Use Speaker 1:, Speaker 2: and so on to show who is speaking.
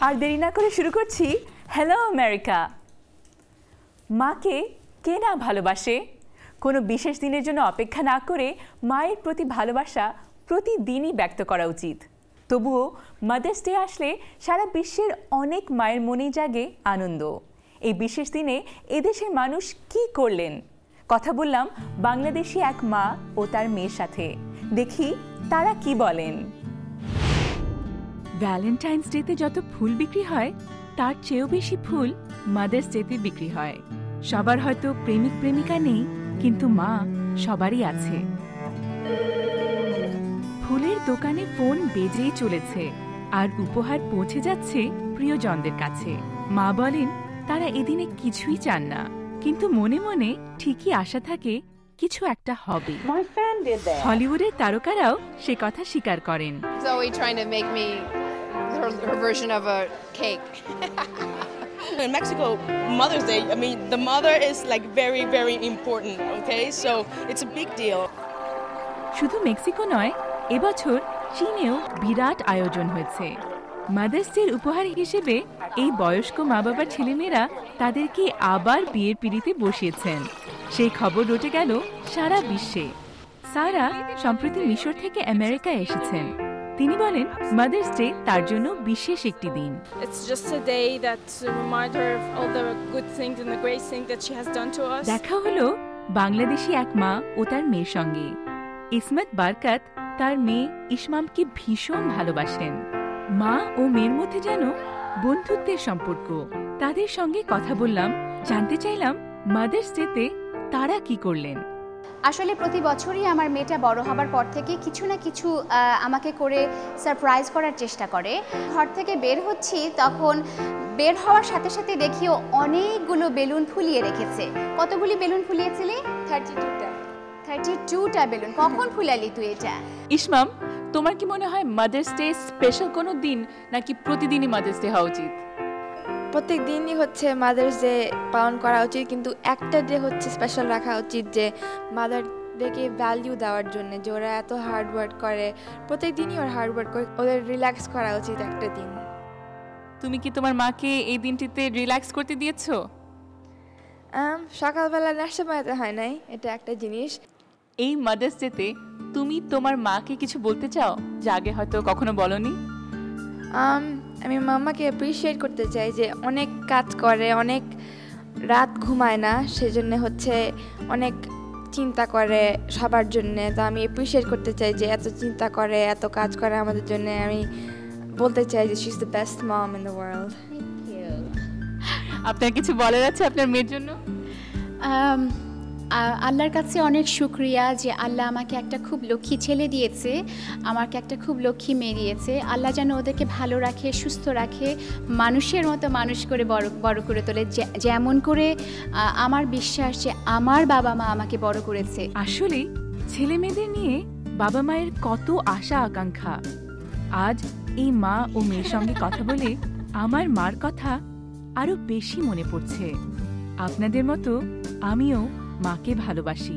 Speaker 1: আর দেরি না করে শুরু করছি হ্যালো আমেরিকা। মাকে কে না ভালোবাসে? কোনো বিশেষ দিনের জন্য অপেক্ষা না করে মায়ের প্রতি ভালোবাসা প্রতিদিনই ব্যক্ত করা উচিত। তবুও মাদার্স ডে আসলে সারা বিশ্বের অনেক মায়ের মনেই জাগে আনন্দ। এই বিশেষ দিনে এদেশের মানুষ কি করলেন? কথা বললাম বাংলাদেশি এক মা ও তার মেয়ের সাথে। দেখি তারা কি বলেন।
Speaker 2: ভ্যালেন্টাইন্স ডেতে যত ফুল বিক্রি হয় তার চেয়েও বেশি ফুল মাদার্স ডেতে বিক্রি হয়। সবার হয়তো প্রেমিক প্রেমিকা নেই, কিন্তু মা সবারই আছে। ফুলের দোকানে ফোন বেজেই চলেছে আর উপহার পৌঁছে যাচ্ছে প্রিয়জনদের কাছে। মা বলেন তারা এদিনে কিছুই চান না, কিন্তু মনে মনে ঠিকই আশা থাকে কিছু একটা হবে। হলিউডের তারকারাও সে কথা স্বীকার করেন।
Speaker 3: Her version of a cake.
Speaker 4: In Mexico, Mother's Day, I mean, the mother is like very, very important, okay? So it's a big deal.
Speaker 2: শুধু মেক্সিকো নয়, এবছর চীনেও বিরাট আয়োজন হয়েছে। মাদার্স ডের উপহার হিসেবে এই বয়স্ক মা বাবার ছেলেমেয়েরা তাদেরকে আবার বিয়ের পিঁড়িতে বসিয়েছেন। সেই খবর রটে গেল সারা বিশ্বে। সারা সম্প্রতি মিশর থেকে আমেরিকায় এসেছেন। তিনি বলেন মাদার্স ডে তার জন্য বিশেষ একটি দিন। দেখা হলো বাংলাদেশি এক মা ও তার মেয়ের সঙ্গে। ইসমত বারকাত তার মেয়ে ইসমামকে ভীষণ ভালোবাসেন। মা ও মেয়ের মধ্যে যেন বন্ধুত্বের সম্পর্ক। তাদের সঙ্গে কথা বললাম, জানতে চাইলাম মাদার্স ডেতে তারা কি করলেন।
Speaker 5: আসলে প্রতি বছরই আমার মেয়েটা বড় হবার পর থেকে কিছু না কিছু আমাকে করে সারপ্রাইজ করার চেষ্টা করে। ঘর থেকে বের হচ্ছি, তখন বের হওয়ার সাথে সাথে দেখিও অনেকগুলো বেলুন ফুলিয়ে রেখেছে। কতগুলি বেলুন ফুলিয়েছিলি? 32টা বেলুন। কখন ফুলালি তুই এটা?
Speaker 2: ইসমাম, তোমার কি মনে হয় মাদার্স ডে স্পেশাল কোনো দিন, নাকি প্রতিদিনই মাদার্স ডে হওয়া উচিত?
Speaker 3: প্রত্যেক দিনই হচ্ছে মাদার্স ডে পালন করা উচিত, কিন্তু একটা ডে হচ্ছে স্পেশাল রাখা উচিত, যে মাদার ডেকে ভ্যালিউ দেওয়ার জন্য, যে ওরা এত হার্ড ওয়ার্ক করে, প্রত্যেক দিনই ওরা হার্ড ওয়ার্ক করে, ওদের রিল্যাক্স করা উচিত একটা দিন।
Speaker 2: তুমি কি তোমার মাকে এই দিনটিতে রিল্যাক্স করতে দিয়েছো?
Speaker 3: সকালবেলা নাস্তা বানাতে হয় নাই, এটা একটা জিনিস।
Speaker 2: এই মাদার্স ডেতে তুমি তোমার মাকে কিছু বলতে চাও যা আগে হয়তো কখনো বলনি?
Speaker 3: আমি মাম্মাকে অ্যাপ্রিসিয়েট করতে চাই, যে অনেক কাজ করে, অনেক রাত ঘুমায় না, সেজন্য হচ্ছে অনেক চিন্তা করে সবার জন্যে। তো আমি অ্যাপ্রিসিয়েট করতে চাই যে এত চিন্তা করে, এত কাজ করে আমাদের জন্য। আমি বলতে চাই যে she is the best mom in the world.
Speaker 2: আপনার কিছু বলার আছে আপনার মেয়ের জন্য?
Speaker 5: আল্লাহর কাছে অনেক শুকরিয়া যে আল্লাহ আমাকে একটা খুব লক্ষ্মী ছেলে দিয়েছে, আমাকে একটা খুব লক্ষ্মী মেয়ে দিয়েছে। আল্লাহ যেন ওদেরকে ভালো রাখে, সুস্থ রাখে, মানুষের মতো মানুষ করে বড় করে তোলে, যেমন করে আমার বিশ্বাস যে আমার বাবা মা আমাকে বড় করেছে।
Speaker 2: আসলে ছেলে মেয়েদের নিয়ে বাবা মায়ের কত আশা আকাঙ্ক্ষা। আজ এই মা ও মেয়ের সঙ্গে কথা বলে আমার মার কথা আরো বেশি মনে পড়ছে। আপনাদের মতো আমিও মাকে ভালোবাসি।